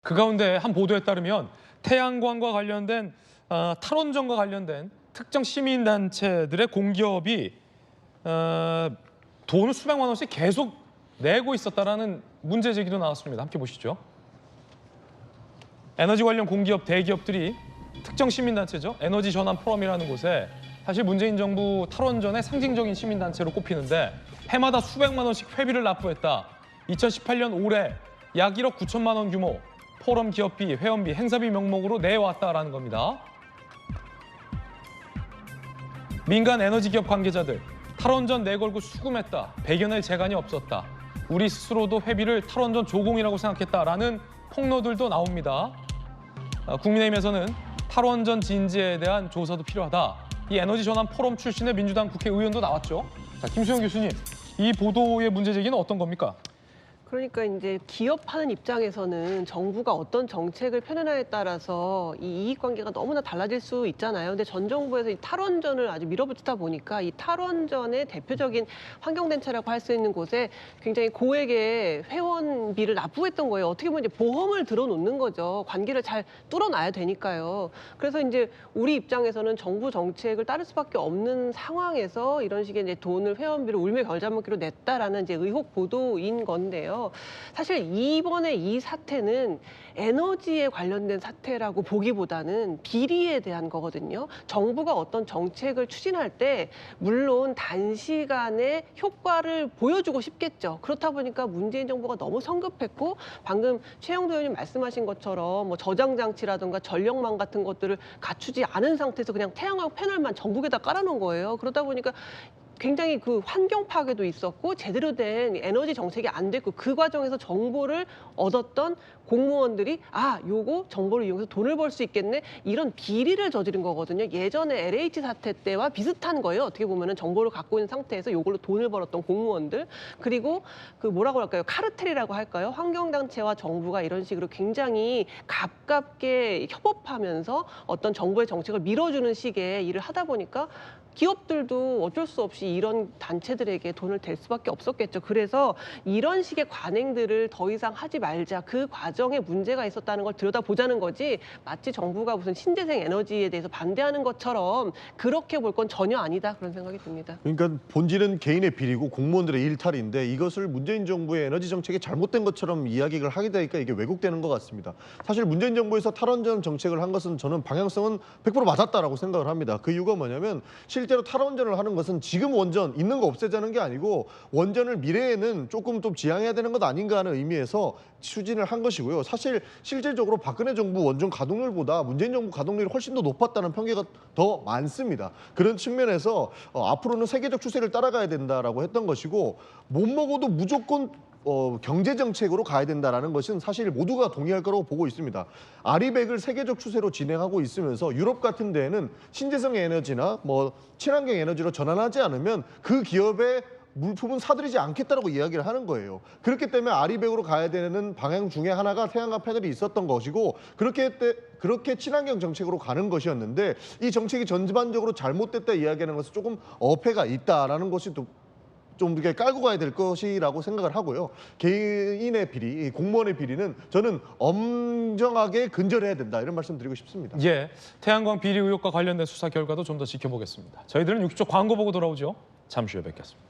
그 가운데 한 보도에 따르면 태양광과 관련된 탈원전과 관련된 특정 시민단체들의 공기업이 돈을 수백만 원씩 계속 내고 있었다라는 문제 제기도 나왔습니다. 함께 보시죠. 에너지 관련 공기업 대기업들이 특정 시민단체죠. 에너지 전환 포럼이라는 곳에 사실 문재인 정부 탈원전의 상징적인 시민단체로 꼽히는데 해마다 수백만 원씩 회비를 납부했다. 2018년 올해 약 1억 9천만 원 규모 포럼 기업비, 회원비, 행사비 명목으로 내왔다라는 겁니다. 민간 에너지 기업 관계자들, 탈원전 내걸고 수금했다. 100여년의 재간이 없었다. 우리 스스로도 회비를 탈원전 조공이라고 생각했다라는 폭로들도 나옵니다. 국민의힘에서는 탈원전 진지에 대한 조사도 필요하다. 이 에너지 전환 포럼 출신의 민주당 국회의원도 나왔죠. 자, 김수영 교수님, 이 보도의 문제 제기는 어떤 겁니까? 그러니까 이제 기업하는 입장에서는 정부가 어떤 정책을 펴내냐에 따라서 이 이익관계가 너무나 달라질 수 있잖아요. 근데 전 정부에서 이 탈원전을 아주 밀어붙이다 보니까 이 탈원전의 대표적인 환경단체라고 할 수 있는 곳에 굉장히 고액의 회원비를 납부했던 거예요. 어떻게 보면 이제 보험을 들어놓는 거죠. 관계를 잘 뚫어놔야 되니까요. 그래서 이제 우리 입장에서는 정부 정책을 따를 수밖에 없는 상황에서 이런 식의 이제 돈을 회원비를 울며 겨자 먹기로 냈다라는 이제 의혹 보도인 건데요. 사실 이번에 이 사태는 에너지에 관련된 사태라고 보기보다는 비리에 대한 거거든요. 정부가 어떤 정책을 추진할 때 물론 단시간에 효과를 보여주고 싶겠죠. 그렇다 보니까 문재인 정부가 너무 성급했고 방금 최영도 의원님 말씀하신 것처럼 뭐 저장 장치라든가 전력망 같은 것들을 갖추지 않은 상태에서 그냥 태양광 패널만 전국에다 깔아놓은 거예요. 그러다 보니까 굉장히 그 환경 파괴도 있었고 제대로 된 에너지 정책이 안 됐고 그 과정에서 정보를 얻었던 공무원들이 요거 정보를 이용해서 돈을 벌 수 있겠네 이런 비리를 저지른 거거든요. 예전에 LH 사태 때와 비슷한 거예요. 어떻게 보면은 정보를 갖고 있는 상태에서 요걸로 돈을 벌었던 공무원들 그리고 그 뭐라고 할까요? 카르텔이라고 할까요? 환경단체와 정부가 이런 식으로 굉장히 가깝게 협업하면서 어떤 정부의 정책을 밀어주는 식의 일을 하다 보니까 기업들도 어쩔 수 없이 이런 단체들에게 돈을 댈 수밖에 없었겠죠. 그래서 이런 식의 관행들을 더 이상 하지 말자. 그 과정에 문제가 있었다는 걸 들여다보자는 거지 마치 정부가 무슨 신재생 에너지에 대해서 반대하는 것처럼 그렇게 볼 건 전혀 아니다. 그런 생각이 듭니다. 그러니까 본질은 개인의 비리고 공무원들의 일탈인데 이것을 문재인 정부의 에너지 정책이 잘못된 것처럼 이야기를 하게 되니까 이게 왜곡되는 것 같습니다. 사실 문재인 정부에서 탈원전 정책을 한 것은 저는 방향성은 100% 맞았다라고 생각을 합니다. 그 이유가 뭐냐면 실제로 탈원전을 하는 것은 지금 원전 있는 거 없애자는 게 아니고 원전을 미래에는 조금 좀 지양해야 되는 것 아닌가 하는 의미에서 추진을 한 것이고요. 사실 실질적으로 박근혜 정부 원전 가동률보다 문재인 정부 가동률이 훨씬 더 높았다는 평가가 더 많습니다. 그런 측면에서 앞으로는 세계적 추세를 따라가야 된다라고 했던 것이고 못 먹어도 무조건 경제 정책으로 가야 된다는 것은 사실 모두가 동의할 거라고 보고 있습니다. 아리백을 세계적 추세로 진행하고 있으면서 유럽 같은 데에는 신재생 에너지나 친환경 에너지로 전환하지 않으면 그 기업의 물품은 사들이지 않겠다라고 이야기를 하는 거예요. 그렇기 때문에 아리백으로 가야 되는 방향 중에 하나가 태양광 패널이 있었던 것이고 그렇게 친환경 정책으로 가는 것이었는데 이 정책이 전반적으로 잘못됐다 이야기하는 것은 조금 어폐가 있다라는 것이 좀 이렇게 깔고 가야 될 것이라고 생각을 하고요. 개인의 비리, 공무원의 비리는 저는 엄정하게 근절해야 된다 이런 말씀 드리고 싶습니다. 예, 태양광 비리 의혹과 관련된 수사 결과도 좀 더 지켜보겠습니다. 저희들은 60초 광고 보고 돌아오죠. 잠시 후에 뵙겠습니다.